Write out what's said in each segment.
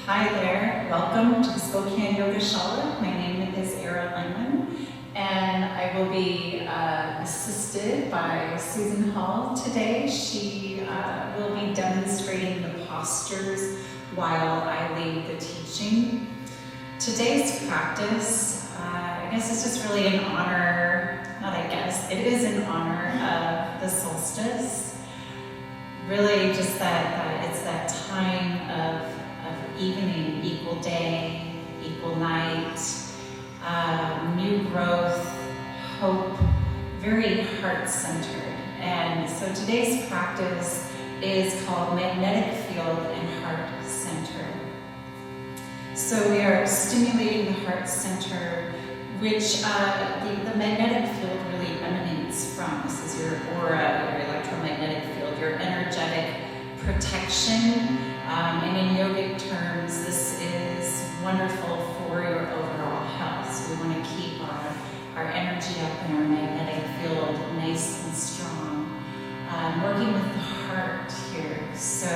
Hi there, welcome to the Spokane Yoga Shala. My name is Era Langman, and I will be assisted by Susan Hall today. She will be demonstrating the postures while I lead the teaching. Today's practice, I guess it's just really in honor, it is in honor of the solstice. Really just that it's that time of evening, equal day, equal night, new growth, hope, very heart-centered. And so today's practice is called magnetic field and heart center. So we are stimulating the heart center, which the magnetic field really emanates from. This is your aura, your electromagnetic field, your energetic protection. And in yogic terms, this is wonderful for your overall health. So we want to keep our energy up and our magnetic field nice and strong. Working with the heart here. So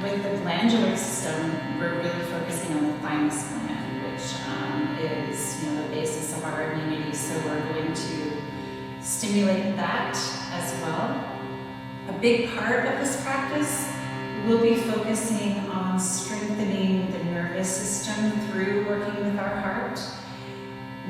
with the glandular system, we're really focusing on the thymus gland, which is the basis of our immunity. So we're going to stimulate that as well. A big part of this practice will be focusing on strengthening the nervous system through working with our heart.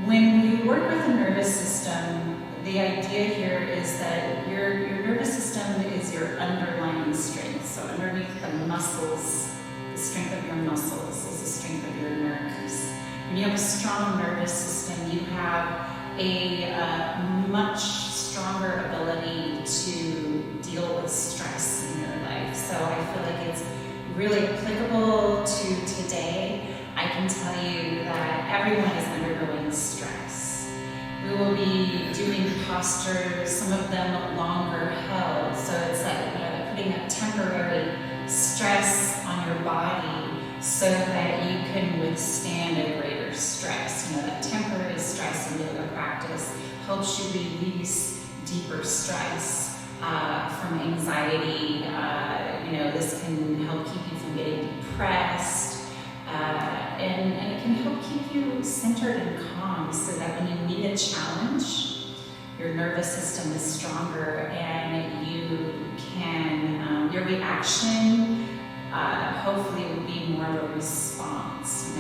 When you work with the nervous system, the idea here is that your nervous system is your underlying strength. So underneath the muscles, the strength of your muscles is the strength of your nerves. When you have a strong nervous system, you have a much stronger ability to deal with stress in your life. So I feel like it's really applicable to today. I can tell you that everyone is undergoing stress. We will be doing postures, some of them longer held. So it's like putting a temporary stress on your body so that you can withstand a greater stress. That temporary stress in yoga practice helps you release deeper stress from anxiety. This can help keep you from getting depressed, and it can help keep you centered and calm so that when you meet a challenge, your nervous system is stronger and you can, your reaction hopefully will be more of a response.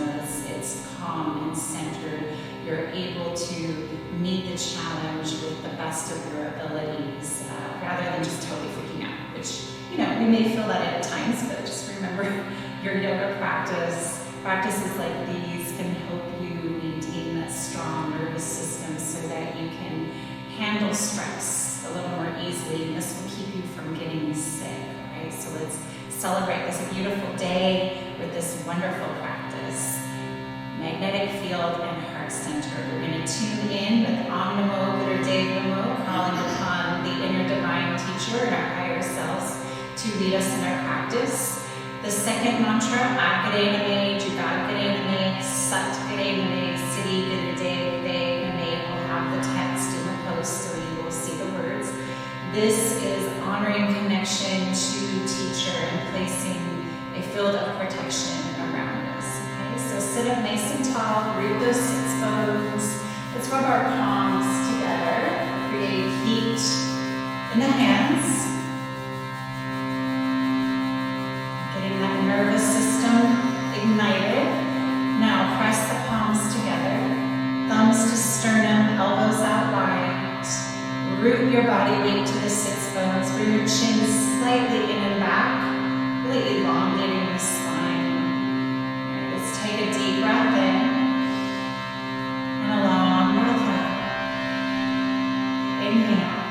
It's calm and centered. You're able to meet the challenge with the best of your abilities rather than just totally freaking out, which, we may feel that at times, but just remember your yoga practices like these can help you maintain that strong nervous system so that you can handle stress a little more easily, and this will keep you from getting sick, right? So let's celebrate this beautiful day with this wonderful practice. Magnetic field and heart center. We're going to tune in with Namo, guray, Namo, calling upon the inner divine teacher and our higher selves to lead us in our practice. The second mantra, nameh, Jugad, nameh, Siri, dayv-eh, nameh, will have the text in the post so you will see the words. This is honoring connection to teacher and placing a field of protection around us. So sit up nice and tall, root those sits bones. Let's rub our palms together, create heat in the hands. Getting that nervous system ignited. Now press the palms together, thumbs to sternum, elbows out wide. Root your body weight to the sits bones, bring your chin slightly in and back, really elongating the spine. Take a deep breath in and a long breath out. Inhale.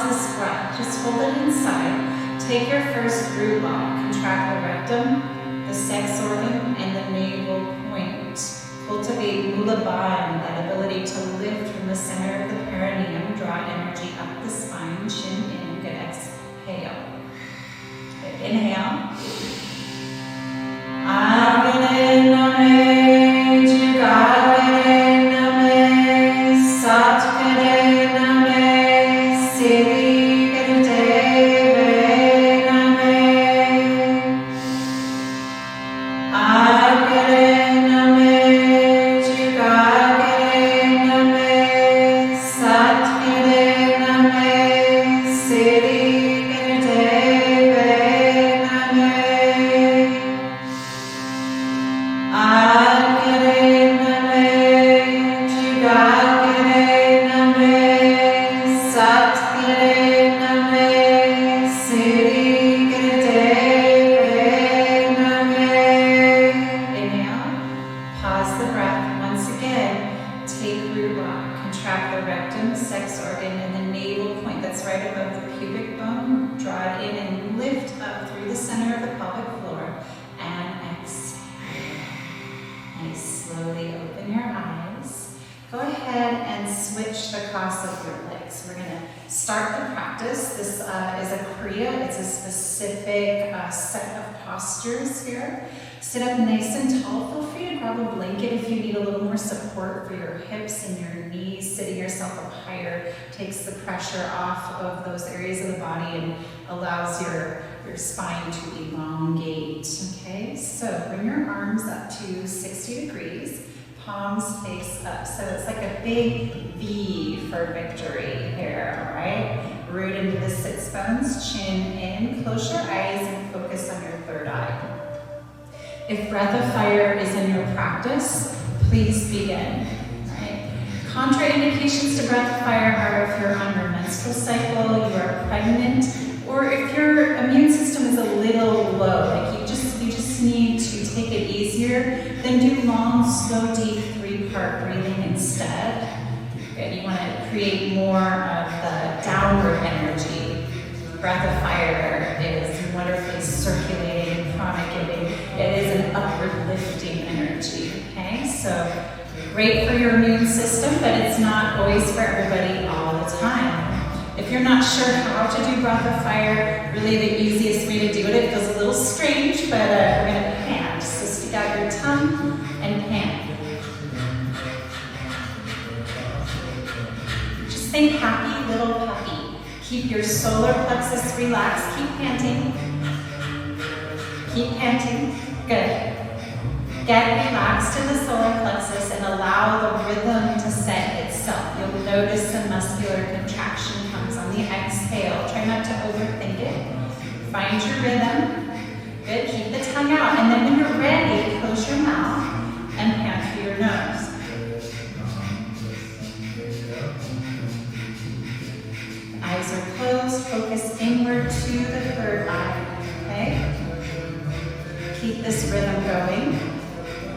pause this breath. Just hold it inside. Take your first root lock. Contract the rectum, the sex organ, and the navel point. Cultivate Mula Bandha, that ability to lift from the center of the perineum. Draw energy up the spine, chin in. Good. Exhale. Good. Inhale. Nameh, Jugad, nameh, Sat, nameh, Siri, dayv-eh, nameh, nameh, Jugad, nameh, Sat, nameh, Siri, dayv-eh, nameh. Slowly open your eyes. Go ahead and switch the cross of your legs. We're going to start the practice. This is a Kriya. It's a specific set of postures here. Sit up nice and tall. Feel free to grab a blanket if you need a little more support for your hips and your knees. Sitting yourself up higher takes the pressure off of those areas of the body and allows your spine to elongate. Okay, so bring your arms up to 60 degrees. Palms face up. So it's like a big V for victory here, all right? Root into the sits bones, chin in. Close your eyes and focus on your third eye. If breath of fire is in your practice, please begin. Right? Contraindications to breath of fire are if you're on your menstrual cycle, you are pregnant, or if your immune system is a little low, like you just need to take it easier, then do long, slow, deep 3-part breathing instead. Good. You want to create more of the downward energy. Breath of fire is wonderfully circulating and prana giving. It is an upward lifting energy. Okay, so great for your immune system, but it's not always for everybody all the time. If you're not sure how to do breath of fire, really the easiest way to do it feels a little strange, but we're going to pant. So stick out your tongue and pant. Just think happy little puppy. Keep your solar plexus relaxed. Keep panting. Keep panting. Good. Get relaxed in the solar plexus and allow the rhythm to set itself. You'll notice some muscular contraction comes on the exhale. Try not to overthink it. Find your rhythm. Good. Keep the tongue out. And then when you're ready, close your mouth and pant through your nose. Eyes are closed. Focus inward to the third eye. Okay? Keep this rhythm going.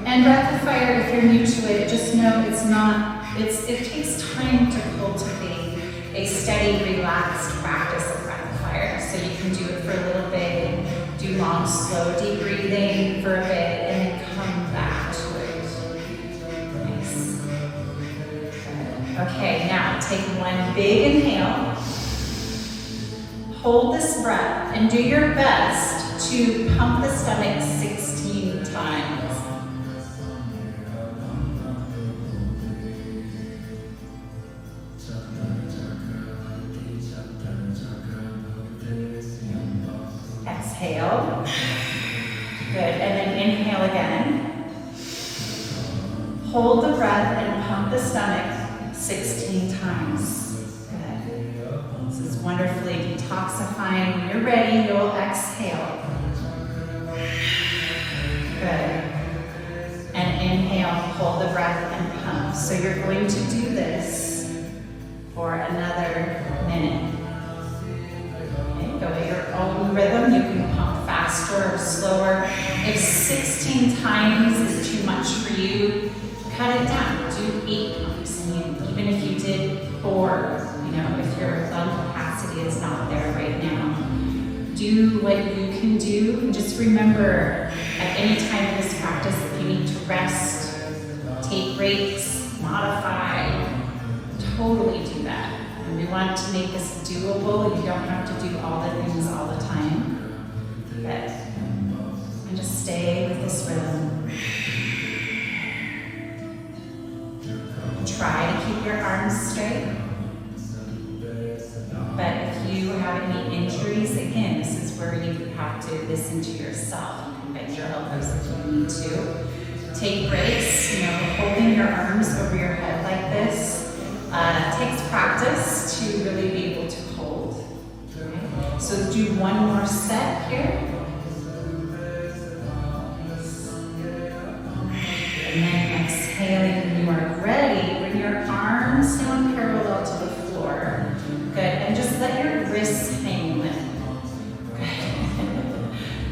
And breath of fire, if you're new to it, just know it takes time to cultivate a steady, relaxed practice of breath of fire. So you can do it for a little bit, and do long, slow, deep breathing for a bit, and then come back to it. Nice. Good. Okay, now take one big inhale. Hold this breath and do your best to pump the stomach 16 times. Exhale. Good. And then inhale again. Hold the breath and pump the stomach 16 times. Good. This is wonderfully detoxifying. When you're ready, you'll exhale. Good. And inhale, hold the breath and pump. So you're going to do this for another minute. Go at your own rhythm. You can pump faster or slower. If 16 times is too much for you, cut it down. Do 8 pumps. And even if you did 4, if your lung capacity capacity is not there right now. Do what you can do, and just remember at any time in this practice, if you need to rest, take breaks, modify, totally do that. And we want to make this doable. You don't have to do all the things all the time, but and just stay with this rhythm. Try to keep your arms straight. But if you have any injuries, again, this is where you have to listen to yourself. You can bend your elbows if you need to. Take breaks, holding your arms over your head like this. Takes practice to really be able to hold. Okay? So do one more set here. And then exhaling when you are ready, bring your arms down parallel to the floor. Good, and just let your wrists hang limp.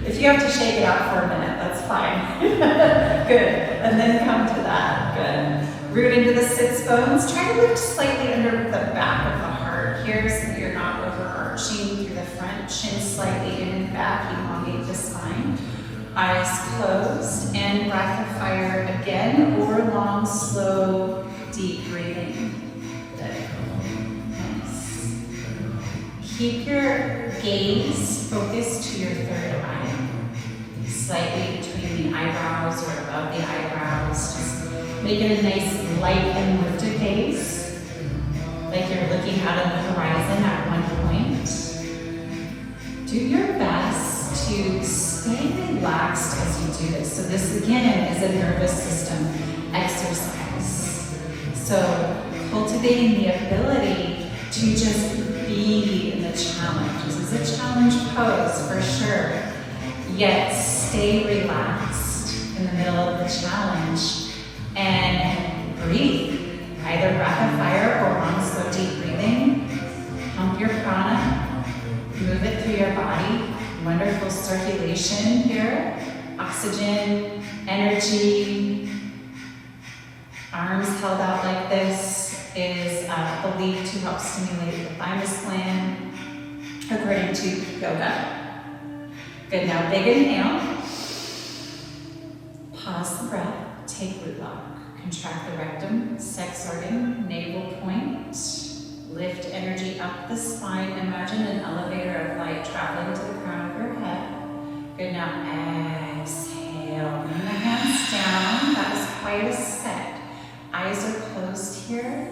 If you have to shake it out for a minute, that's fine. Good, and then come to that, good. Root into the sits bones. Try to lift slightly under the back of the heart here so that you're not overarching through the front. Chin slightly in and back, elongate the spine. Eyes closed, and breath of fire again, or long, slow, deep breathing. Keep your gaze focused to your third eye, slightly between the eyebrows or above the eyebrows. Just make it a nice light and lifted gaze, like you're looking out of the horizon at one point. Do your best to stay relaxed as you do this. So this again is a nervous system exercise. So cultivating the ability to just be in the challenge. This is a challenge pose for sure, yet stay relaxed in the middle of the challenge and breathe. Either breath of fire or long, slow, deep breathing. Pump your prana, move it through your body. Wonderful circulation here, oxygen, energy. Arms held out like this is believed to help stimulate the thymus gland, according to yoga. Good, now big inhale. Pause the breath, take root lock. Contract the rectum, sex organ, navel point. Lift energy up the spine. Imagine an elevator of light traveling to the crown of your head. Good, now exhale. Bring the hands down. That was quite a set. Eyes are closed here.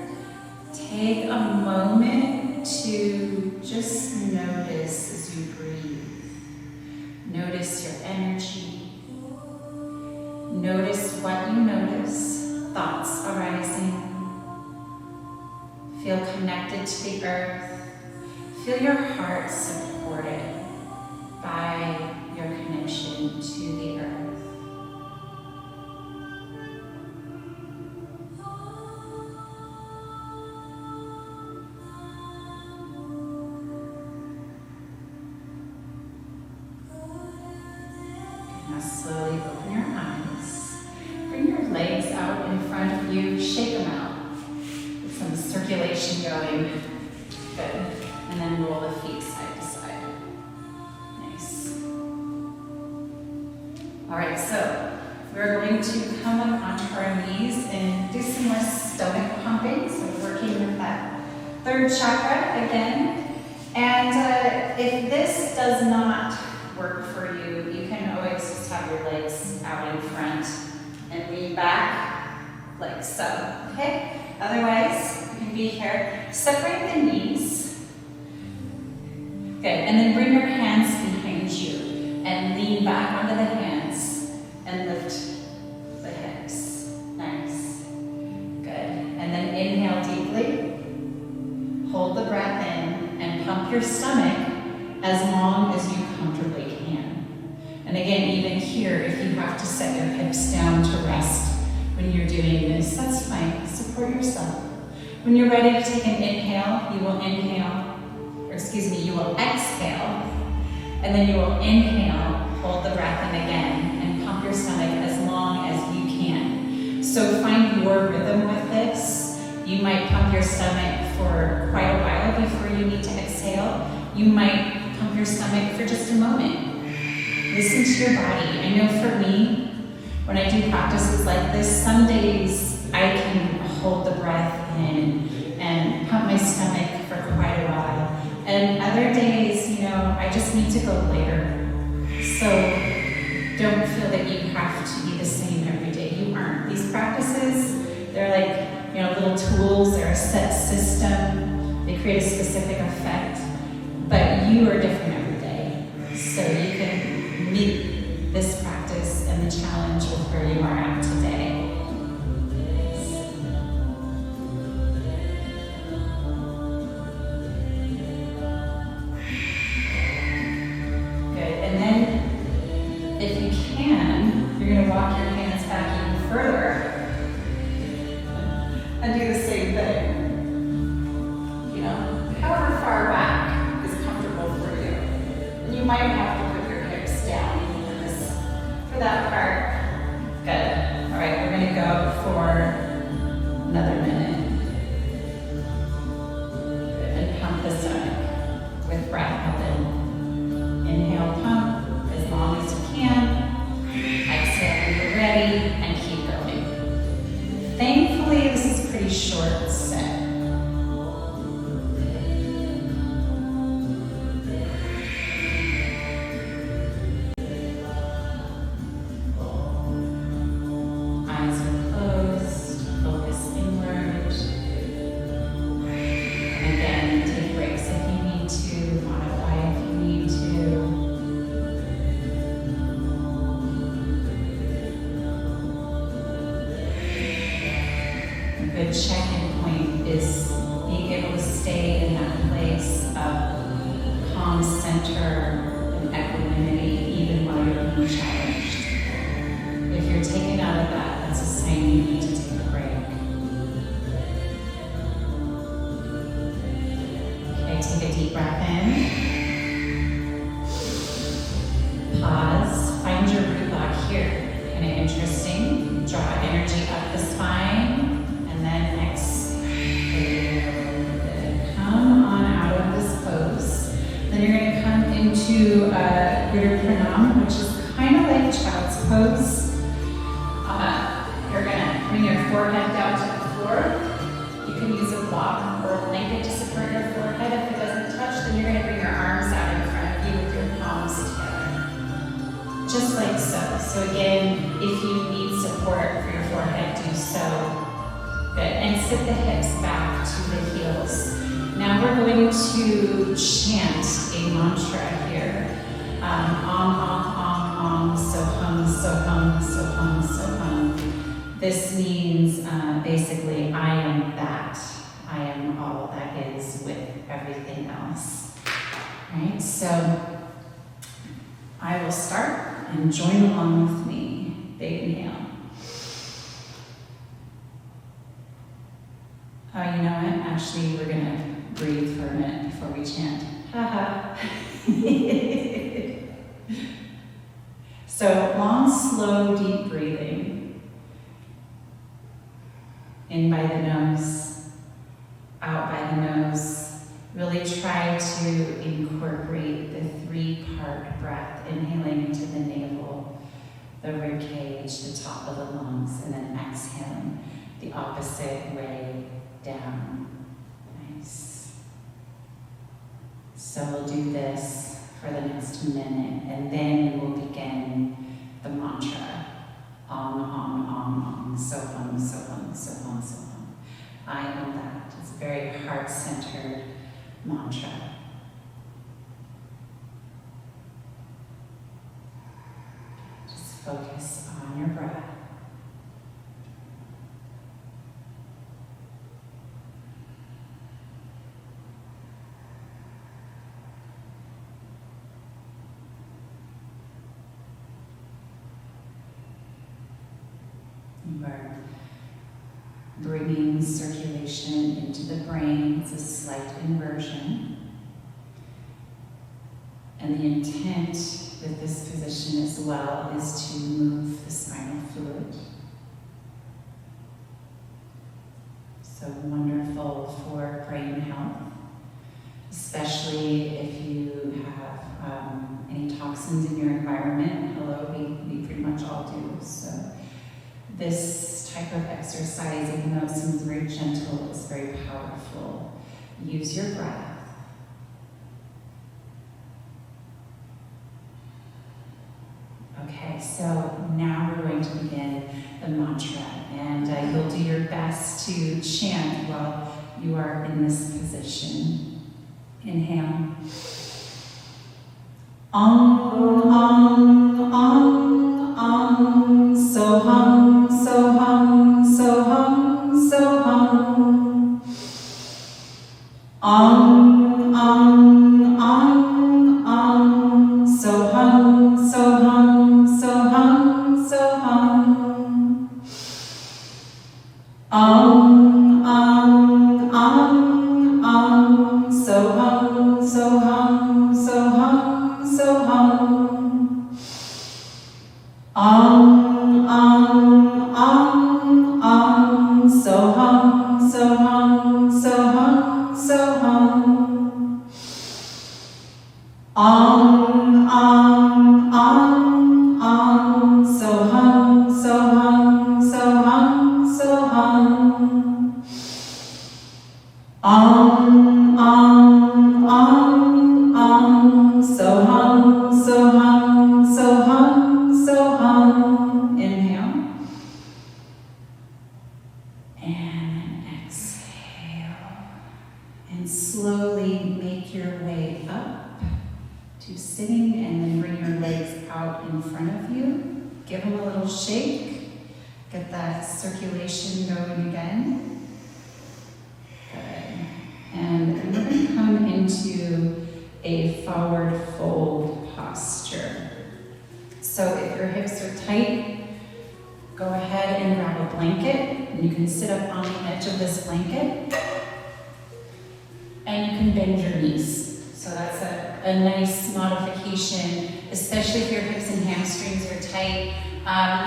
Take a moment to just notice as you breathe. Notice your energy. Notice what you notice. Thoughts arising. Feel connected to the earth. Feel your heart supported by your connection to the earth. Now slowly open your eyes. Bring your legs out in front of you. Shake them out. Get some circulation going. Good. And then roll the feet side to side. Nice. All right, so we're going to come up onto our knees and do some more stomach pumping. So working with that third chakra again. And if this does not work for you, you can always just have your legs out in front and lean back like so, okay? Otherwise, you can be here. Separate the knees. Good, and then bring your hands behind you and lean back onto the hands and lift the hips. Nice. Good, and then inhale deeply. Hold the breath in and pump your stomach as long as you comfortably can. And again, even here, if you have to set your hips down to rest when you're doing this, that's fine. Support yourself. When you're ready to take an inhale, you will exhale, and then you will inhale, hold the breath in again, and pump your stomach as long as you can. So find your rhythm with this. You might pump your stomach for quite a while before you need to exhale. You might pump your stomach for just a moment. Listen to your body. I know for me, when I do practices like this, some days I can hold the breath in and pump my stomach for quite a while. And other days, I just need to go later. So don't feel that you have to be the same every day. You aren't. These practices, they're like, little tools. They're a set system. They create a specific effect. But you are different every day. So you can meet this practice and the challenge with where you are at today. If you can, you're going to walk your hands back even further and do the same thing. However far back is comfortable for you. And you might have to put your hips down for that part. Good. All right, we're going to go for another minute. Good. And pump the stomach with breath in. Inhale, pump as long as you can. Exhale when you're ready, and keep going. Thankfully, this is pretty short set. Eyes are closed, focus inward. And again, take breaks if you need to, modify if you need to. Good check-in point is being able to stay in that place of calm center and equanimity even while you're being challenged. If you're taken out of that, that's a sign you need to take a break. Okay, take a deep breath in. Pause. Find your root lock here. Kind of interesting. Draw energy up the spine. And then exhale. Come on out of this pose. Then you're going to come into Pranam, which is kind of like child's pose. You're going to bring your forehead down to the floor. You can use a block or a blanket to support your forehead. If it doesn't touch, then you're going to bring your arms out in front of you with your palms together. Just like so. So again, if you need support for your forehead, do so. Good. And sit the hips back to the heels. Now we're going to chant a mantra here. Om, so hum, so hum, so hum, so hum. This means basically, I am that. I am all that is with everything else. Right? So I will start and join along with me. Big inhale. Oh, you know what? Actually, we're going to breathe for a minute before we chant. Ha So, long, slow, deep breathing. In by the nose, out by the nose. Really try to incorporate the 3-part breath, inhaling into the navel, the rib cage, the top of the lungs, and then exhaling the opposite way down. Nice. So we'll do this for the next minute, and then we'll begin the mantra. Om, so hum, so hum, so hum, so hum. I am that. It's a very heart-centered mantra. Just focus on your breath. We're bringing circulation into the brain. It's a slight inversion. And the intent with this position as well is to move the spinal fluid. So So wonderful for brain health, especially if you have any toxins in your environment. Hello, we pretty much all do. So this type of exercise, even though it seems very gentle, is very powerful. Use your breath. Okay, so now we're going to begin the mantra, and you'll do your best to chant while you are in this position. Inhale. Om, om, om, om, so hum, so hum, so hum, so hum. Om, om, om, om, so hum, so hum, so hum, so hum. Om, om, om, so hum, so hum, so hum, so hum. Om, so hum, so hum, so hum, so hum. Om, so hum, so hum, so hum, so hum. Om, so hum, so hum, so hum, so hum. Inhale. And exhale. And slowly make your way up to sitting, and then bring your legs out in front of you. Give them a little shake. Get that circulation going again. Good. And we're going to come into a forward fold posture. So if your hips are tight, go ahead and grab a blanket, and you can sit up on the edge of this blanket, and you can bend your knees. So that's a nice modification, especially if your hips and hamstrings are tight.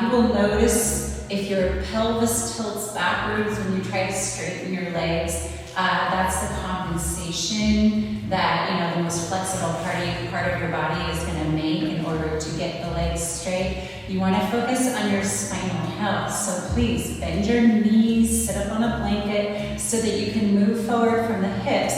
You will notice if your pelvis tilts backwards when you try to straighten your legs, that's the compensation that the most flexible part of your body is going to make in order to get the legs straight. You want to focus on your spinal health, so please bend your knees, sit up on a blanket so that you can move forward from the hips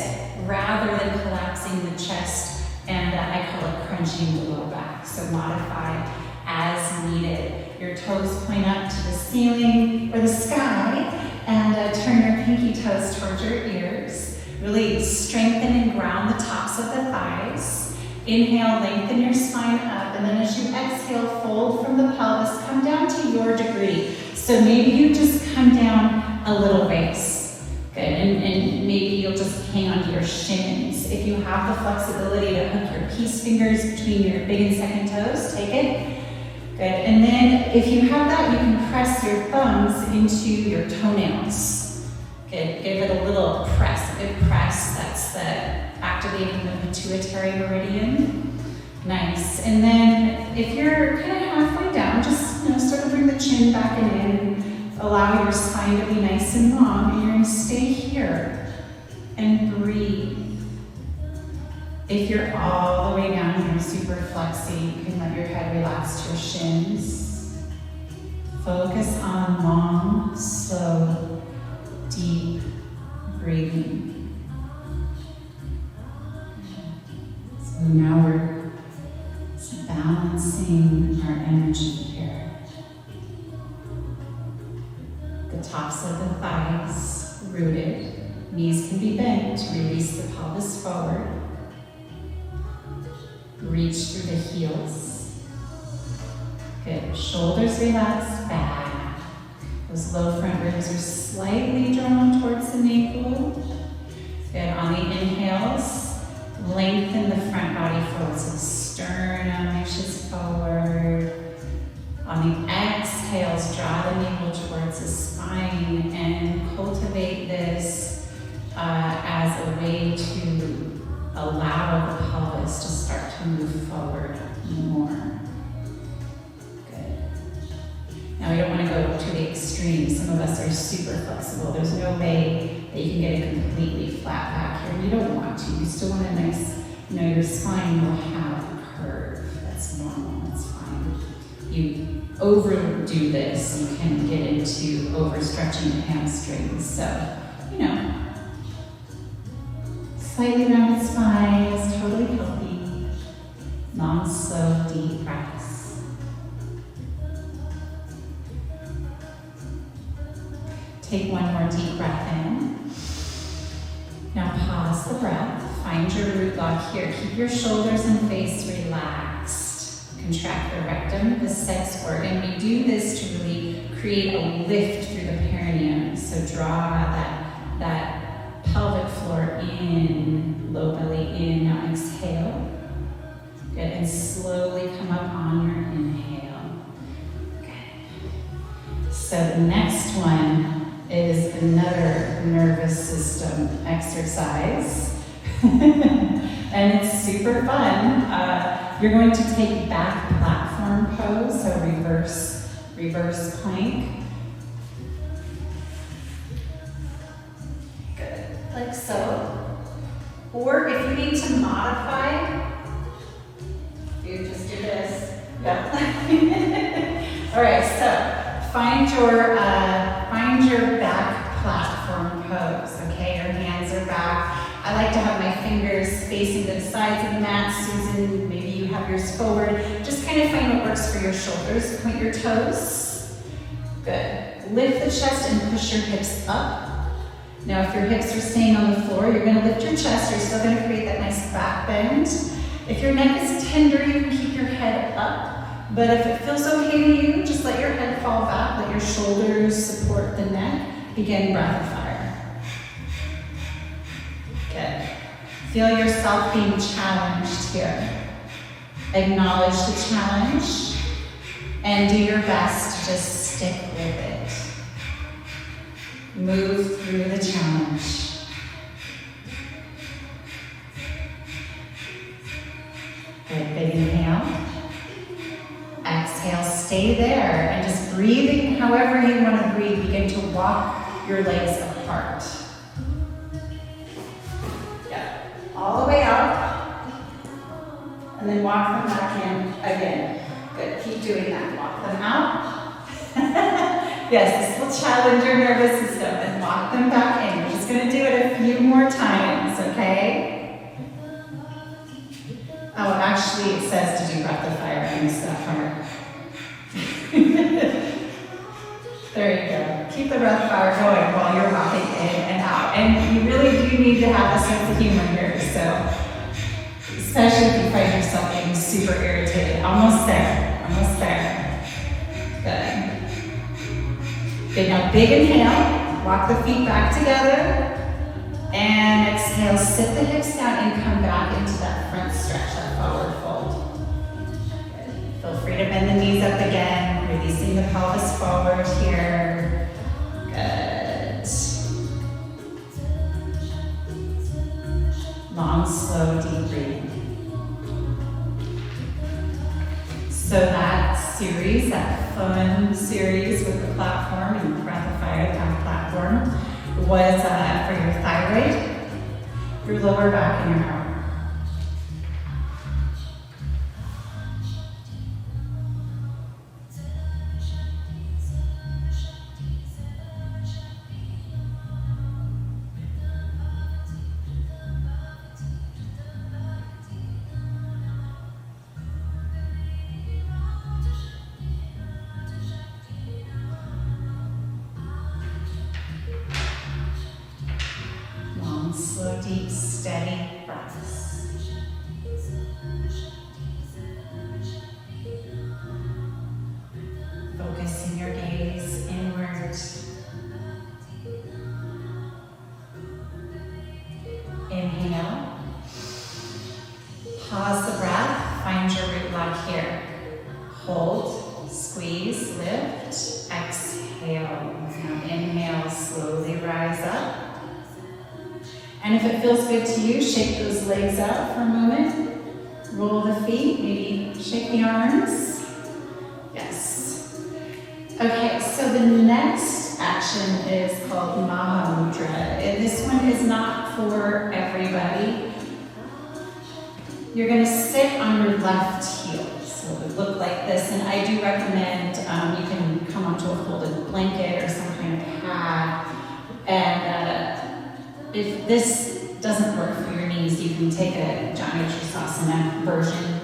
rather than collapsing the chest, and I call it crunching the lower back. So modify as needed. Your toes point up to the ceiling or the sky, and turn your pinky toes towards your ears. Really strengthen and ground the tops of the thighs. Inhale, lengthen your spine up, and then as you exhale, fold from the pelvis, come down to your degree. So maybe you just come down a little ways. Good, and maybe you'll just hang onto your shins. If you have the flexibility to hook your peace fingers between your big and second toes, take it. Good, and then if you have that, you can press your thumbs into your toenails. Good, give it a little press, a good press. That's activating the pituitary meridian. Nice, and then if you're kind of halfway down, just sort of bring the chin back and in. Allow your spine to be nice and long, and you're going to stay here and breathe. If you're all the way down here, super flexy, you can let your head relax to your shins. Focus on long, slow, deep breathing. So now we're balancing our energy here. The tops of the thighs rooted. Knees can be bent to release the pelvis forward. Reach through the heels. Good. Shoulders relax back. Those low front ribs are slightly drawn towards the navel. Good. On the inhales, lengthen the front body forward. So the sternum reaches forward. On the exhales, draw the navel towards the spine and cultivate this as a way to allow the pelvis to start to move forward more. Good. Now we don't want to go to the extreme. Some of us are super flexible. There's no way that you can get a completely flat back here. You don't want to. You still want a nice, your spine will have a curve. That's normal, that's fine. You overdo this, you can get into overstretching the hamstrings. So, slightly rounded spine is totally healthy. Long, slow, deep breaths. Take one more deep breath in. Now pause the breath. Find your root lock here. Keep your shoulders and face relaxed. Contract the rectum, the sex organ. We do this to really create a lift through the perineum. So draw that pelvic floor in, low belly in. Now exhale. Good, and slowly come up on your inhale. Good. So the next one is another nervous system exercise. And it's super fun. You're going to take back platform pose, so reverse plank. Good, like so. Or if you need to modify, you just do this. Yeah. All right, so find your back platform pose. Okay, your hands are back. I like to have my fingers facing the sides of the mat. Susan, maybe you have yours forward. Just kind of find what works for your shoulders. Point your toes. Good. Lift the chest and push your hips up. Now, if your hips are staying on the floor, you're going to lift your chest. You're still going to create that nice back bend. If your neck is tender, you can keep your head up. But if it feels okay to you, just let your head fall back. Let your shoulders support the neck. Begin breath of fire. Good. Feel yourself being challenged here. Acknowledge the challenge and do your best to just stick with it. Move through the challenge. Good, big inhale. Exhale, stay there and just breathing however you want to breathe. Begin to walk your legs apart. All the way up, and then walk them back in again. Good, keep doing that. Walk them out. Yes, this will challenge your nervous system, and walk them back in. We're just going to do it a few more times, okay? Oh, actually it says to do breath of fire. I missed that part. There you go. Keep the breath of fire going while you're walking in and out. And you really do need to have a sense of humor here. So, especially if you find yourself getting super irritated. Almost there. Almost there. Good. Good. Now, big inhale. Walk the feet back together. And exhale. Sit the hips down and come back into that front stretch, that forward fold. Good. Feel free to bend the knees up again. Releasing the pelvis forward here. Good. Long, slow, deep breathing. So that series, that fun series with the platform and breath of fire, that platform, was for your thyroid, your lower back, and your heart. Slow, deep, steady breaths. Focusing your gaze inward. Inhale. Pause the breath. Find your root lock here. Hold, squeeze, lift, exhale. Now inhale, slowly rise up. And if it feels good to you, shake those legs out for a moment. Roll the feet, maybe shake the arms. Yes. Okay, so the next action is called Mudra. And this one is not for everybody. You're going to sit on your left heel. So it would look like this. And I do recommend you can come onto a folded blanket or some kind of pad. And if this doesn't work for your knees, you can take a Janu Trasasana version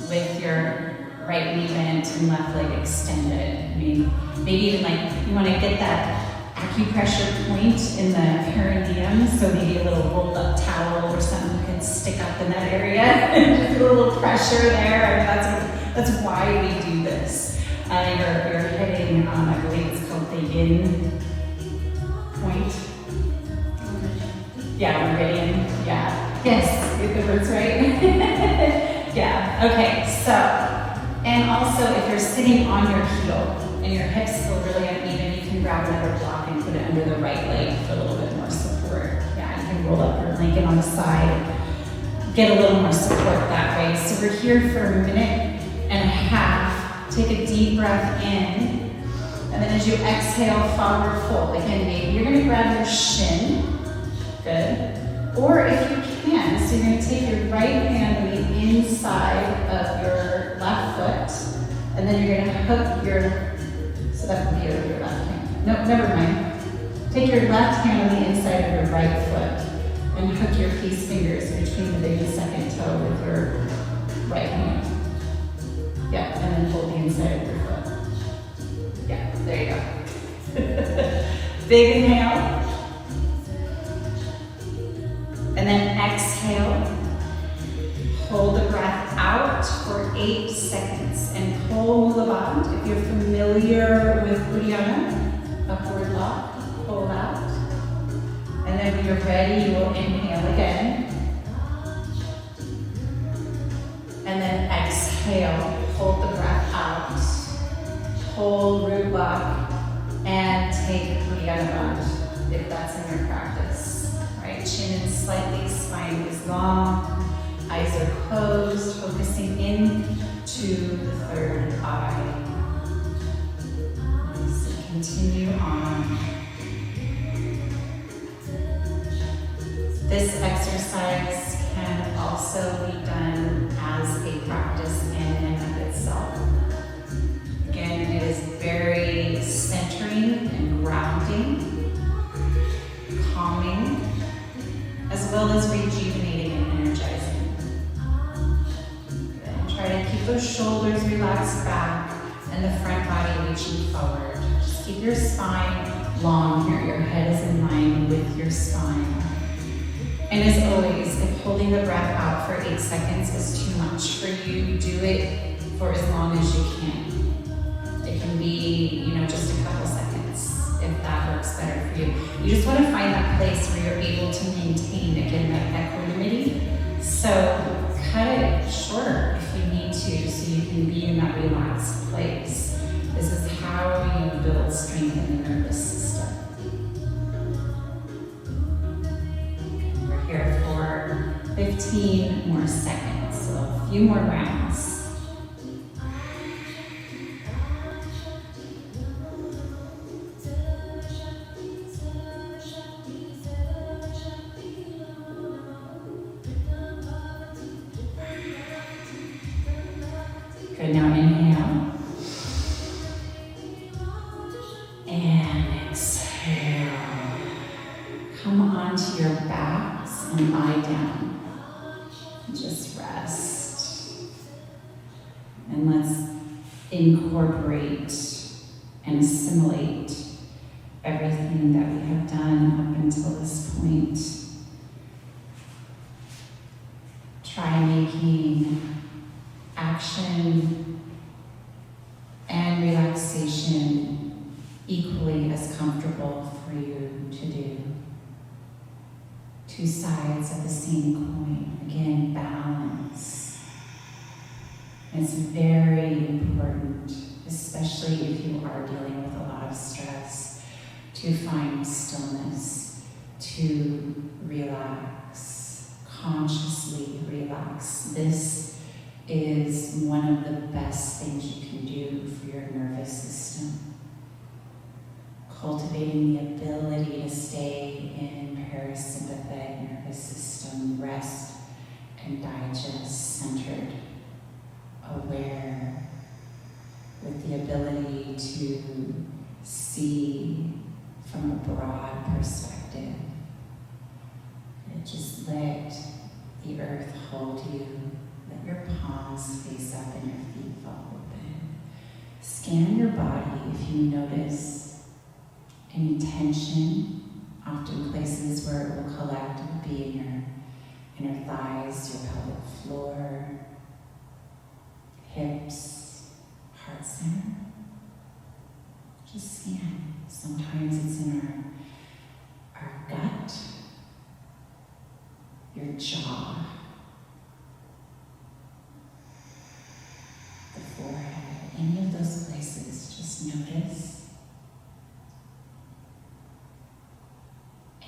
with your right knee bent and left leg extended. I mean, maybe even like you want to get that acupressure point in the perineum, so maybe a little rolled up towel or something you can stick up in that area and just a little pressure there. And that's why we do this. You're hitting, I believe it's called the yin point. Yeah, meridian. Yeah. Yes, get the words right. Yeah. Okay. So. And also, if you're sitting on your heel and your hips feel really uneven, you can grab another block and put it under the right leg for a little bit more support. Yeah, you can roll up your blanket on the side, get a little more support that way. So we're here for a minute and a half. Take a deep breath in, and then as you exhale, forward fold. Again, maybe you're going to grab your shin. Good. Or if you can, so you're going to take your right hand on the inside of your left foot, and then you're going to hook your, so that would be your left hand. No, never mind. Take your left hand on the inside of your right foot and hook your peace fingers between the big and second toe with your right hand. Yeah, and then hold the inside of your foot. Yeah, there you go. Big inhale. And then exhale, hold the breath out for 8 seconds and pull the bond. If you're familiar with Uddiyana, upward lock, pull out. And then when you're ready, you will inhale again. And then exhale, hold the breath out. Hold root lock and take Uddiyana bond if that's in your practice. Chin in slightly, spine is long, eyes are closed, focusing in to the third eye. So continue on. This exercise can also be done as a practice in and of itself. Again, it is very centering and grounding, calming, as well as rejuvenating and energizing. Good. Try to keep those shoulders relaxed back and the front body reaching forward. Just keep your spine long here. Your head is in line with your spine. And as always, if holding the breath out for 8 seconds is too much for you, do it for as long as you can. It can be, just a couple seconds if that works better for you. You just want to find that place where you're able to maintain, again, that equanimity. So cut it shorter if you need to, so you can be in that relaxed place. This is how you build strength in the nervous system. We're here for 15 more seconds, so a few more rounds. Good, now inhale. And exhale. Come onto your backs and lie down. Just rest. And let's incorporate and assimilate everything that we have done up until this point. Try making action and relaxation equally as comfortable for you to do. Two sides of the same coin. Again, balance. It's very important, especially if you are dealing with a lot of stress, to find stillness, to relax, consciously relax. This is one of the best things you can do for your nervous system. cultivating the ability to stay in parasympathetic nervous system, rest and digest centered, aware, with the ability to see from a broad perspective. Just let the earth hold you. Let your palms face up and your feet fall open. Scan your body if you notice any tension, often places where it will collect will be in your inner thighs, your pelvic floor, hips, heart center. Just scan. Sometimes it's in our gut, your jaw, the forehead, any of those places, just notice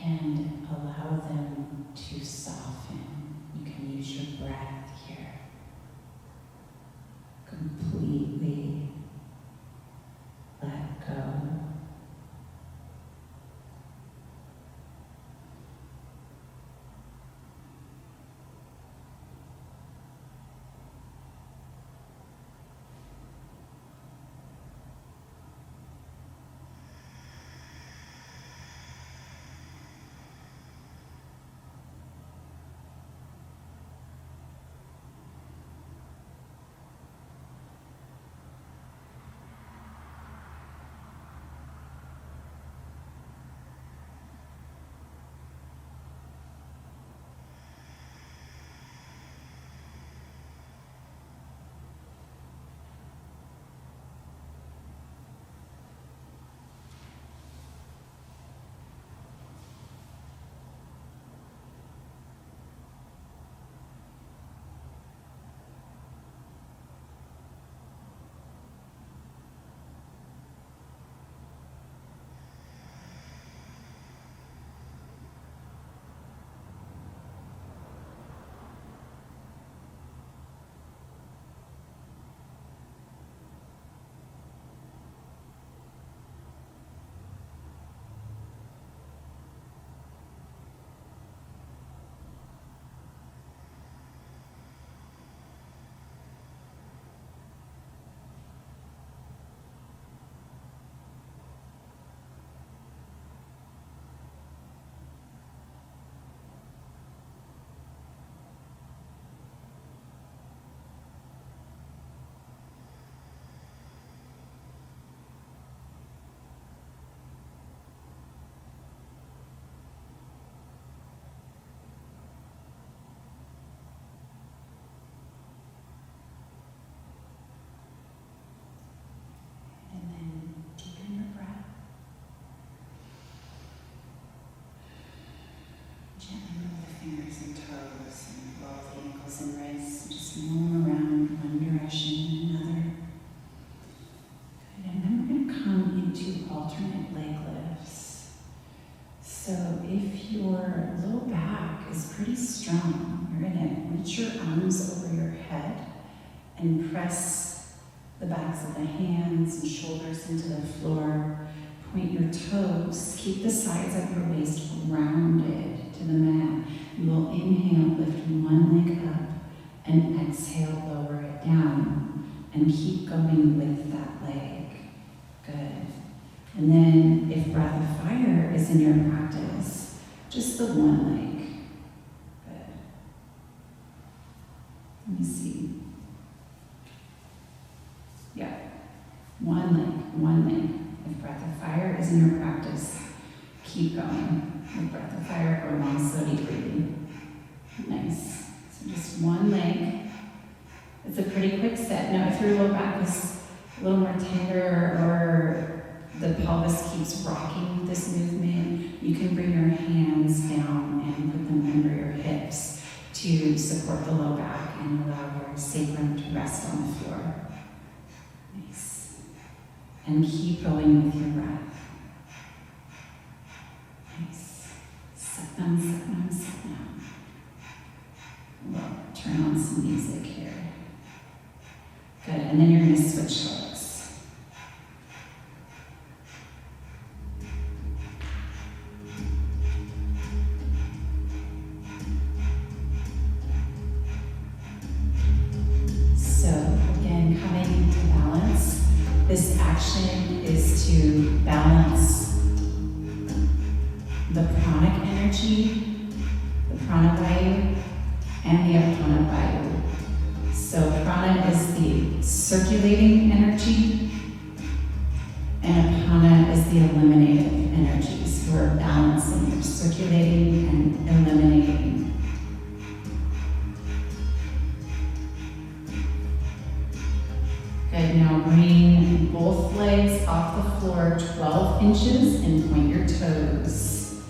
and allow them to soften. You can use your breath here. Completely let go. Fingers and toes and roll the ankles and wrists. Just move around one direction and another. Good. And then we're going to come into alternate leg lifts. So if your low back is pretty strong, you're going to reach your arms over your head and press the backs of the hands and shoulders into the floor. Point your toes. Keep the sides of your waist rounded to the mat. You will inhale, lift one leg up, and exhale, lower it down, and keep going with that leg. Good. And then, if breath of fire is in your practice, just the one leg. Good. Let me see. Yeah. One leg. If breath of fire is in your practice, keep going. With breath of fire or long, slow, deep breathing. Nice. So just one leg. It's a pretty quick set. Now, if your low back is a little more tender or the pelvis keeps rocking with this movement, you can bring your hands down and put them under your hips to support the low back and allow your sacrum to rest on the floor. Nice. And keep going with your breath. Nice. Satnam. We'll turn on some music here. Good, and then you're going to switch legs. action is to balance the pranic energy, the pranavayu, and the apanavayu. So prana is the circulating energy, and apana is the eliminative energies. You are balancing, you're circulating and eliminating. Good, now bring both legs off the floor 12 inches and point your toes.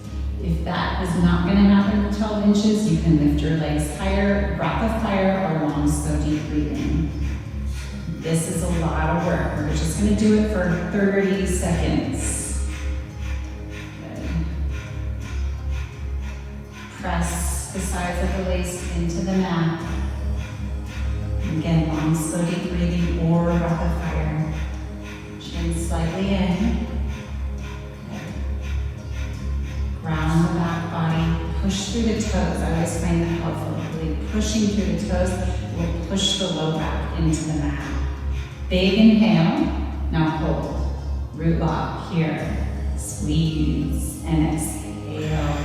If that is not going to happen with 12 inches, you can lift your legs higher, breath of fire, or long, slow, deep breathing. This is a lot of work. We're just going to do it for 30 seconds. Good. Press the sides of the waist into the mat. Again, long, slow, deep breathing or breath of fire. Chin slightly in. Good. Ground the back body. Push through the toes. I always find that helpful. Really pushing through the toes will push the low back into the mat. Big inhale. Now hold. Root lock here. Squeeze and exhale.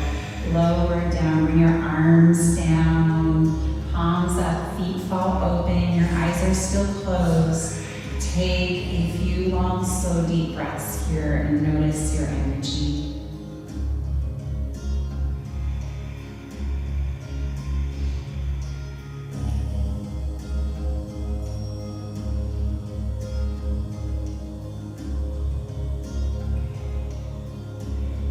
Lower down. Bring your arms down. Palms up, feet fall open, your eyes are still closed. Take a few long, slow, deep breaths here and notice your energy.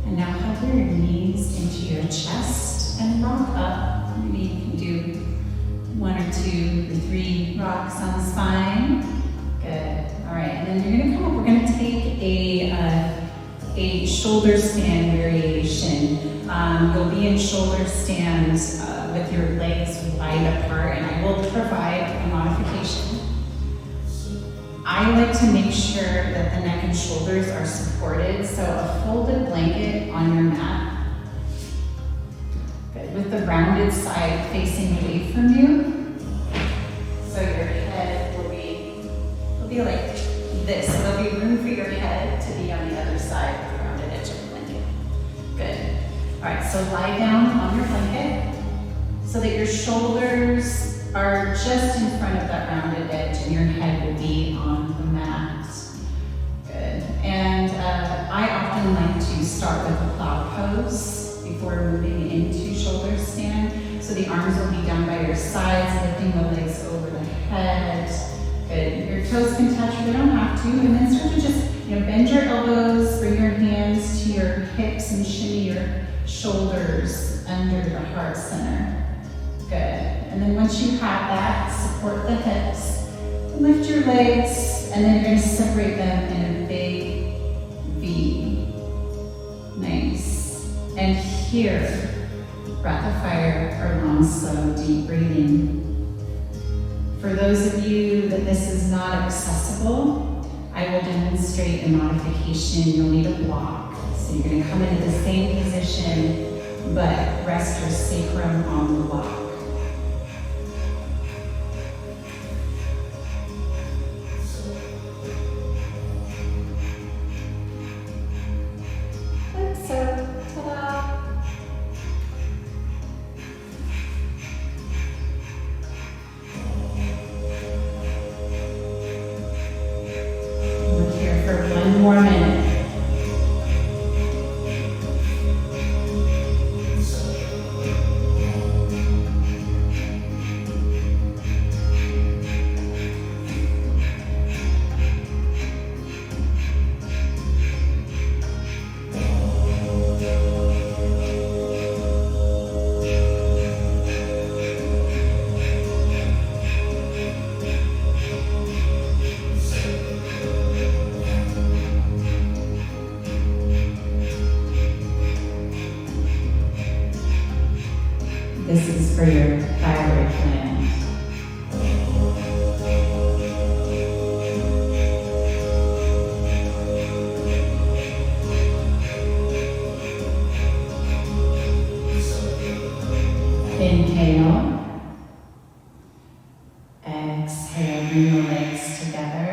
And now hug your knees into your chest and rock up. Maybe you can do 1 or 2 or 3 rocks on the spine. Good. All right, and then you're going to come up. We're going to take a shoulder stand variation. You'll be in shoulder stands with your legs wide apart, and I will provide a modification. I like to make sure that the neck and shoulders are supported, so a folded blanket on your mat. With the rounded side facing away from you. So your head will be like this. So there'll be room for your head to be on the other side of the rounded edge of the blanket. Good. All right, so lie down on your blanket so that your shoulders are just in front of that rounded edge and your head will be on the mat. Good. And I often like to start with a plow pose before moving into shoulder stand. So the arms will be down by your sides, lifting the legs over the head. Good. Your toes can touch, but they don't have to. And then start to just, bend your elbows, bring your hands to your hips and shimmy your shoulders under the heart center. Good. And then once you have that, support the hips, lift your legs, and then you're going to separate them in a big V. Nice. And here, breath of fire or long, slow, deep breathing. For those of you that this is not accessible, I will demonstrate a modification. You'll need a block. So you're going to come into the same position, but rest your sacrum on the block. This is for your thyroid gland. Inhale. Exhale, bring the legs together.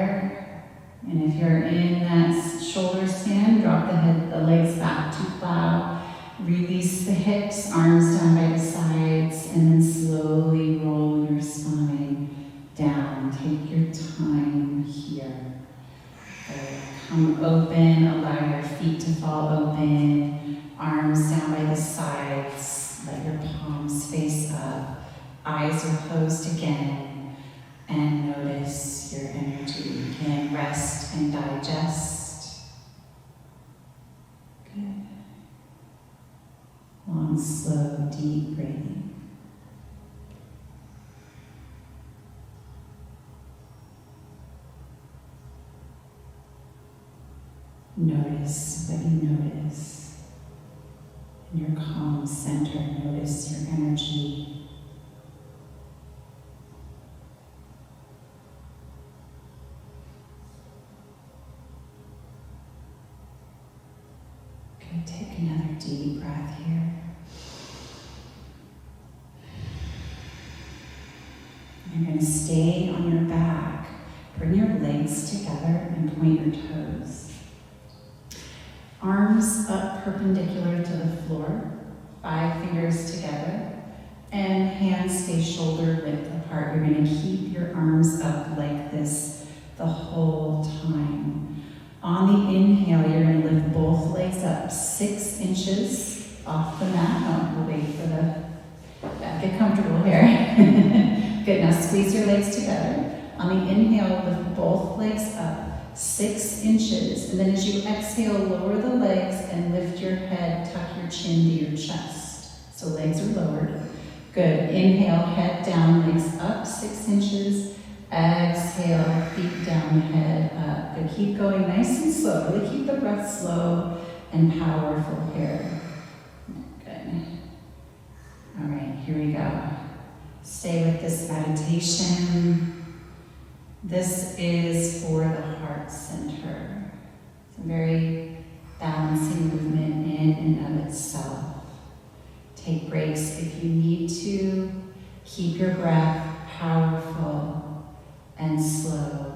And if you're in that shoulder stand, drop the legs back to plow. Release the hips, arms down by the sides, and then slowly roll your spine down. Take your time here. Good. Come open, allow your feet to fall open. Arms down by the sides. Let your palms face up. Eyes are closed again. And notice your energy. You can rest and digest. Good. Long, slow, deep breathing. Notice what you notice. In your calm center, notice your energy. Okay, take another deep breath here. You're going to stay on your back. Bring your legs together and point your toes. Arms up perpendicular to the floor. 5 fingers together. And hands stay shoulder width apart. You're going to keep your arms up like this the whole time. On the inhale, you're going to lift both legs up 6 inches off the mat. Oh, we'll wait for get comfortable here. Good, now squeeze your legs together. On the inhale, lift both legs up 6 inches. And then as you exhale, lower the legs and lift your head, tuck your chin to your chest. So legs are lowered. Good, inhale, head down, legs up 6 inches. Exhale, feet down, head up. Good, keep going nice and slow. Really keep the breath slow and powerful here. Good. All right, here we go. Stay with this meditation. This is for the heart center. It's a very balancing movement in and of itself. Take breaks if you need to. Keep your breath powerful and slow.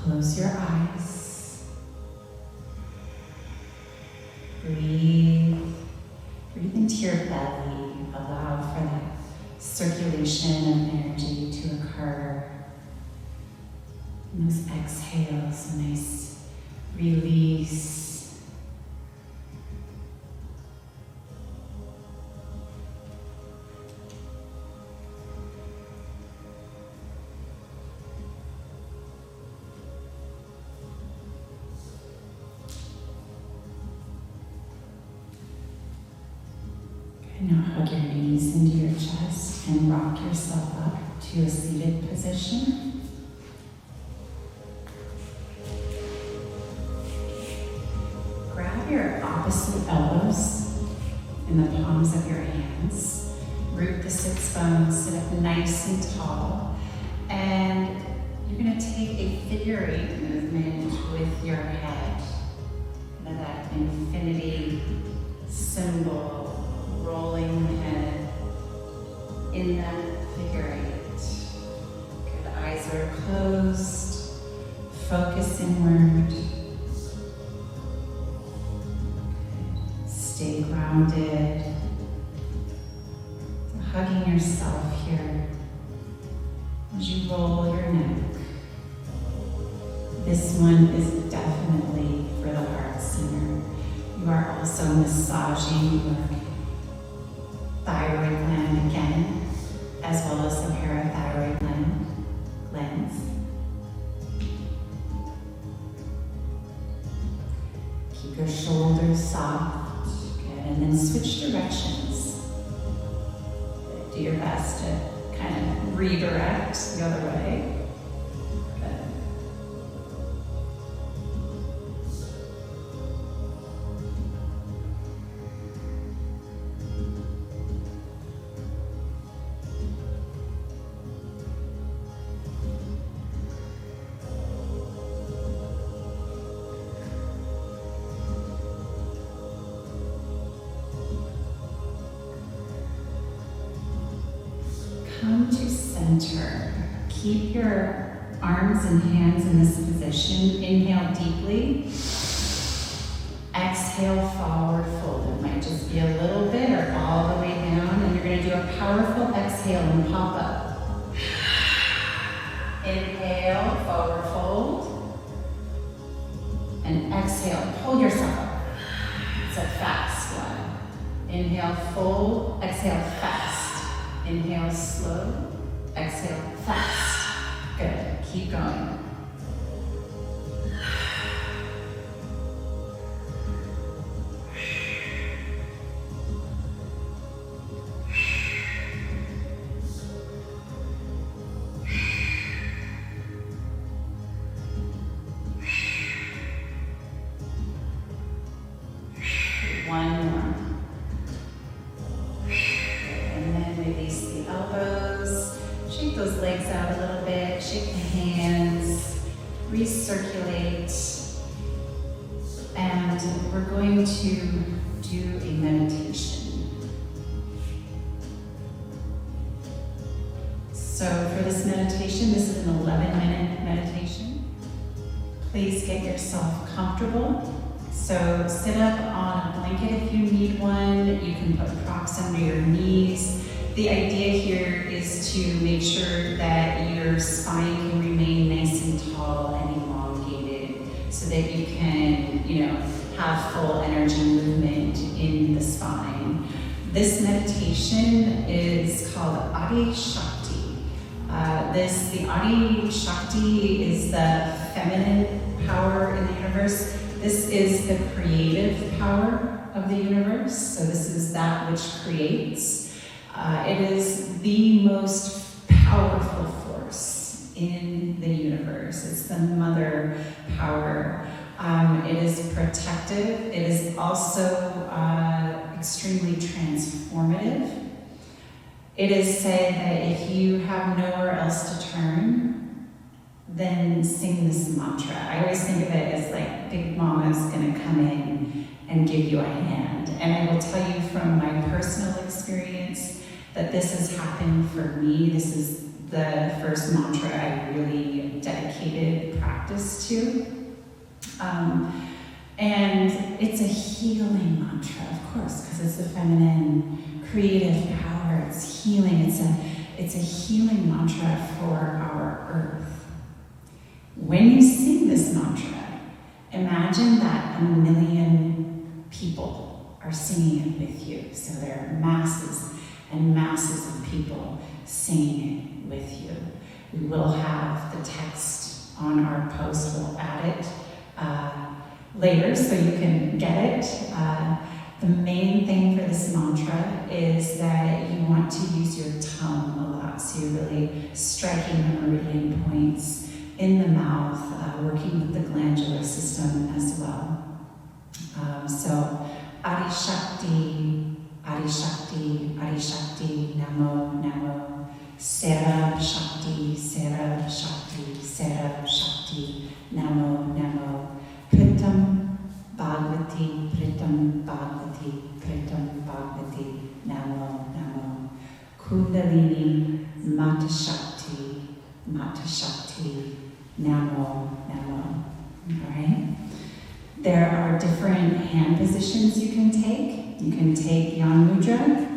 Close your eyes. Breathe. Breathe into your belly. Allow for that circulation of energy to occur. And those exhales, a nice release. Now hug your knees into your chest and rock yourself up to a seated position. Grab your opposite elbows in the palms of your hands. Root the sits bones, sit up nice and tall. And you're going to take a figure 8 movement with your head. Kind of that infinity symbol. Rolling the head in that figure 8. Good, eyes are closed. Focus inward. Stay grounded. Hugging yourself here as you roll your neck. This one is definitely for the heart center. You are also massaging your thyroid gland again, as well as the parathyroid glands. Keep your shoulders soft. Good. And then switch directions. Do your best to kind of redirect the other way. Come to center. Keep your arms and hands in this position. Inhale deeply. Exhale, forward fold. It might just be a little bit or all the way down. And you're going to do a powerful exhale and pop up. Inhale, forward fold. And exhale, pull yourself up. It's a fast one. Inhale, fold. Exhale, fast. Inhale, slow. Exhale, fast. Good. Keep going. One more. Shake those legs out a little bit, shake the hands, recirculate, and we're going to do a meditation. So for this meditation, this is an 11-minute meditation. Please get yourself comfortable. So sit up on a blanket if you need one. You can put props under your knees. The idea here is to make sure that your spine can remain nice and tall and elongated so that you can, have full energy movement in the spine. This meditation is called Adi Shakti. The Adi Shakti is the feminine power in the universe. This is the creative power of the universe. So this is that which creates. It is the most powerful force in the universe. It's the mother power. It is protective. It is also extremely transformative. It is said that if you have nowhere else to turn, then sing this mantra. I always think of it as like Big Mama's gonna come in and give you a hand. And I will tell you from my personal experience that this has happened for me. This is the first mantra I really dedicated practice to. And it's a healing mantra, of course, because it's the feminine creative power. It's healing. It's a healing mantra for our earth. When you sing this mantra, imagine that 1 million people are singing it with you. So there are masses and masses of people singing it with you. We will have the text on our post. We'll add it later so you can get it. The main thing for this mantra is that you want to use your tongue a lot. So you're really striking the meridian points in the mouth, working with the glandular system as well. So Adi Shakti, Adi Shakti, Adi Shakti, Namo, Namo, Sarb Shakti, Sarb Shakti, Sarb Shakti, Namo, Namo, Pritham, Bhagvati, Pritham, Bhagvati, Pritham, Bhagvati, Namo, Namo, Kundalini, Mata Shakti, Namo, Namo. Alright? There are different hand positions you can take. You can take Yan Mudra.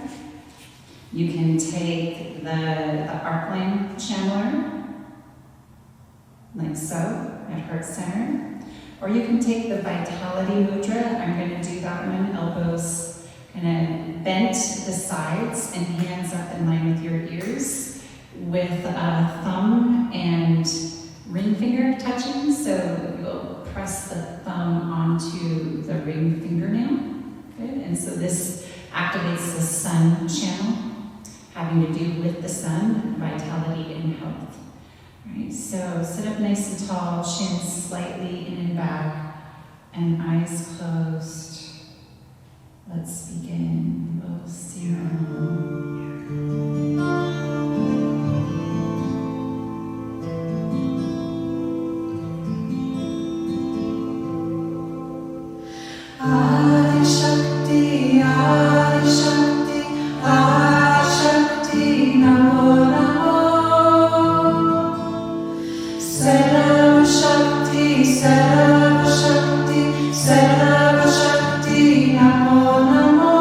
You can take the arc line channeler, like so, at heart center. Or you can take the Vitality Mudra. I'm going to do that one, elbows kind of bent to the sides and hands up in line with your ears, with thumb and ring finger touching. So you'll press the thumb onto the ring fingernail. Good. And so this activates the sun channel, having to do with the sun, vitality and health. Right, so sit up nice and tall, chin slightly in and back, and eyes closed. Let's begin a little serum. Adi Shakti, Adi Shakti, Adi Shakti, Namo, Namo. Sarb Shakti, Sarb Shakti, Sarb Shakti, Namo, Namo.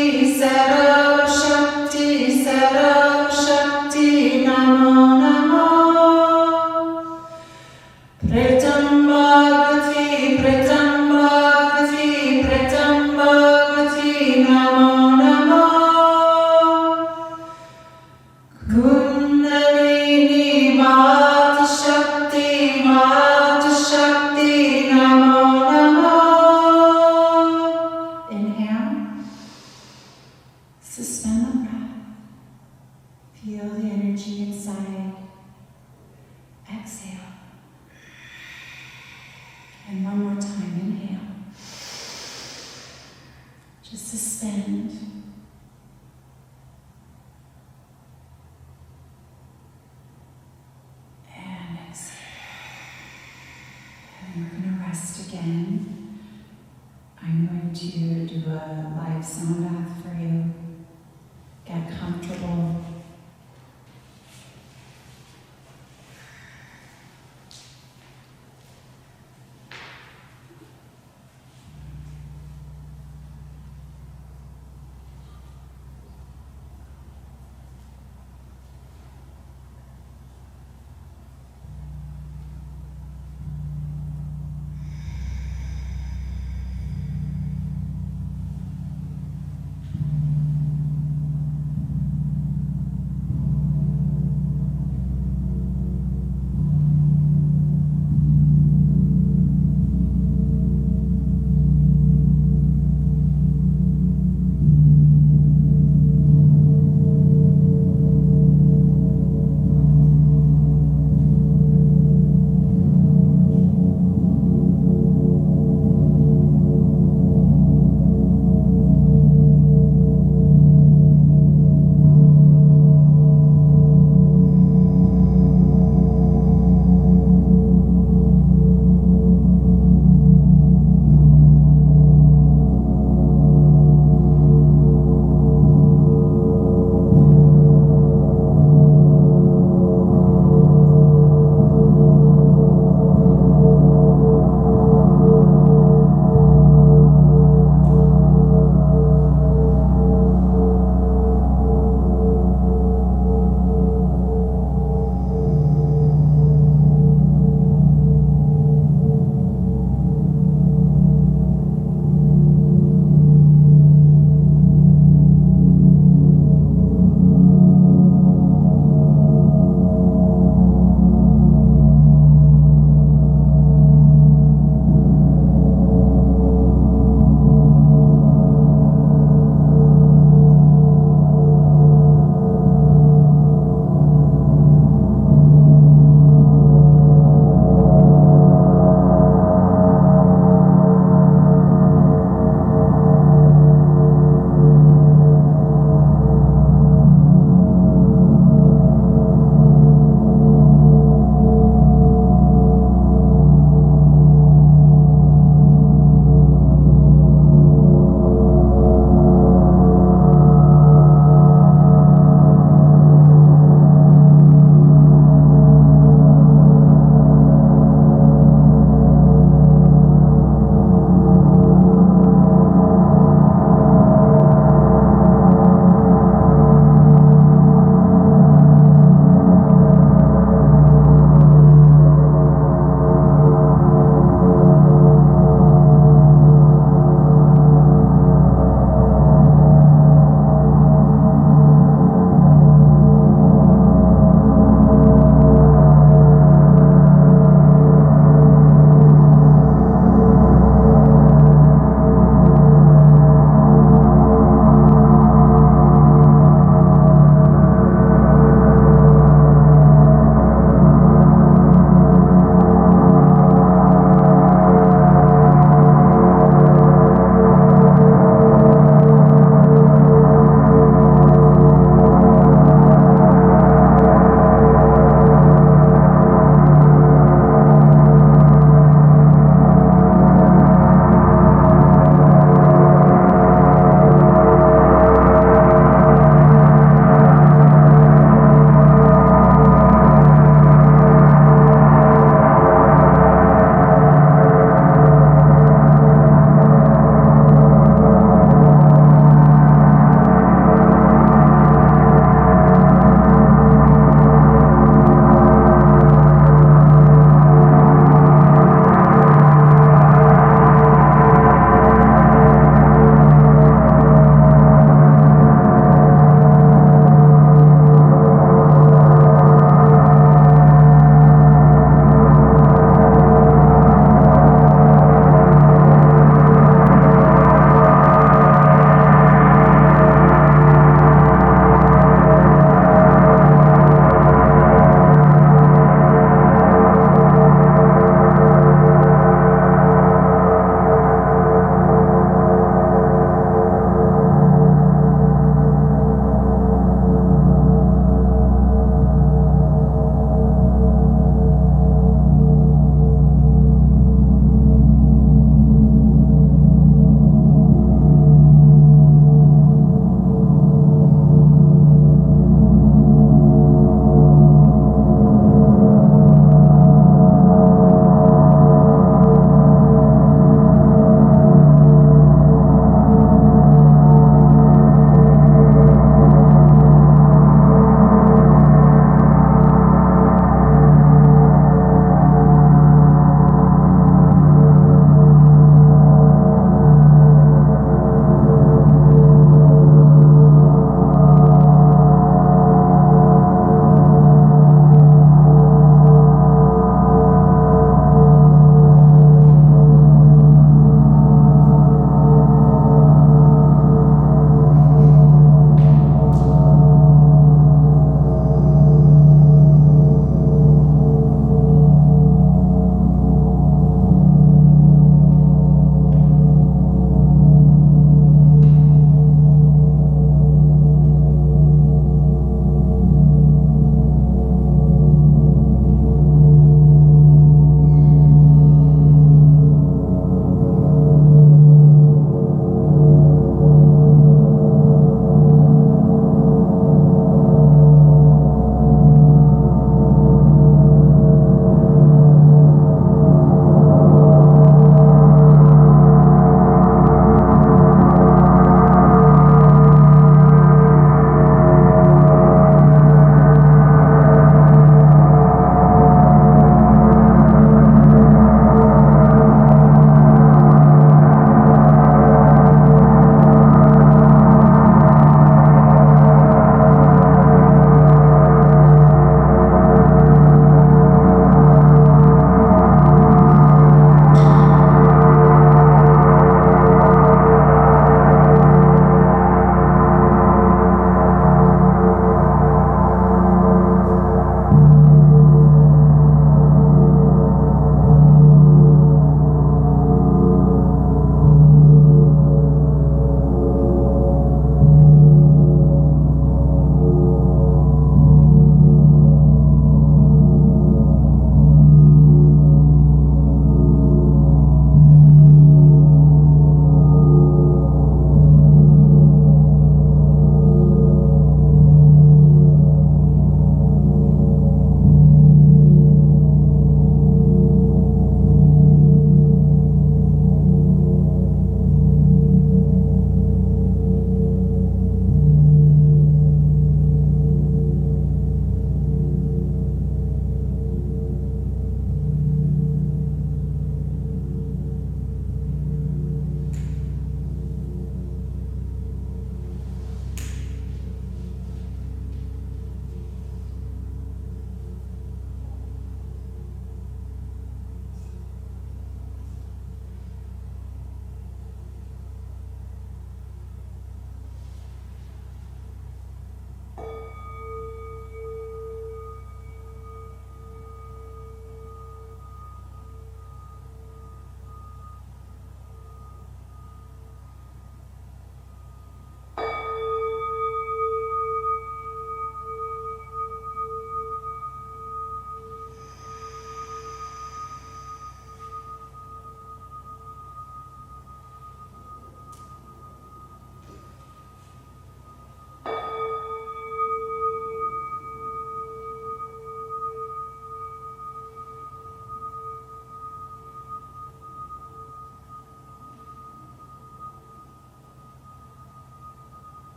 Shakti, Sarb Shakti, Sarb Shakti, Namo, Namo. Pritham Bhagvati, Pritham Bhagvati, Pritham Bhagvati, Namo, Namo. Kundalini Yoga Shakti, Yoga Shakti, Namo, Namo. Inhale. Suspend the breath. Feel the energy inside. Exhale. And one more time, inhale. Just suspend. And exhale. And we're going to rest again. I'm going to do a live sound bath for you. Get comfortable.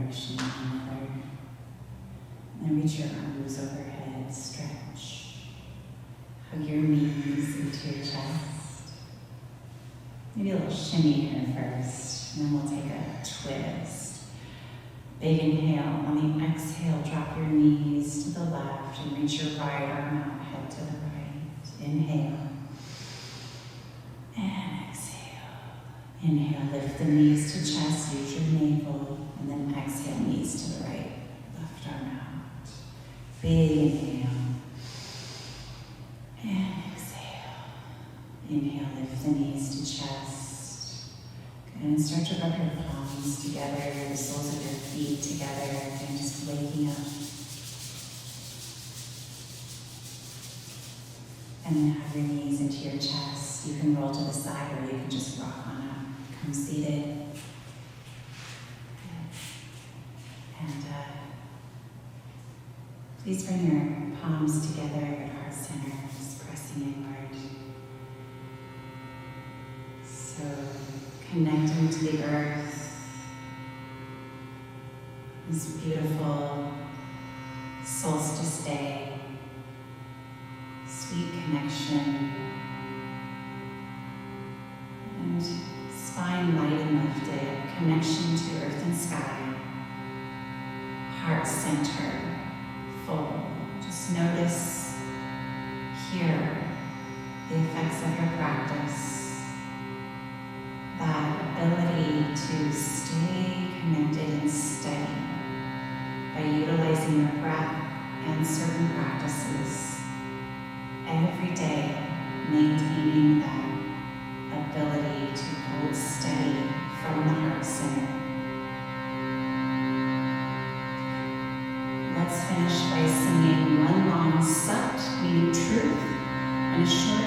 nourishing one another. And reach your arms overhead, stretch. Hug your knees into your chest. Maybe a little shimmy here first, and then we'll take a twist. Big inhale. On the exhale, drop your knees to the left and reach your right arm out, head to the right. Inhale. And exhale. Inhale, lift the knees to chest, use your navel, and then exhale, knees to the right, left arm out. Big inhale. And exhale. Inhale, lift the knees to chest. Good, and start to rub your palms together, the soles of your feet together, and just waking up. And then have your knees into your chest. You can roll to the side or you can just rock on up. Come seated. And please bring your palms together at heart center, just pressing inward. So connecting to the earth, this beautiful solstice day, sweet connection, and spine light and lifted, connection to earth and sky, heart center, full. Just notice, hear the effects of your practice, that ability to stay connected and steady by utilizing your breath and certain practices every day, maintaining that ability to hold steady from the heart center. Let's finish by singing one long sat, meaning truth, and a short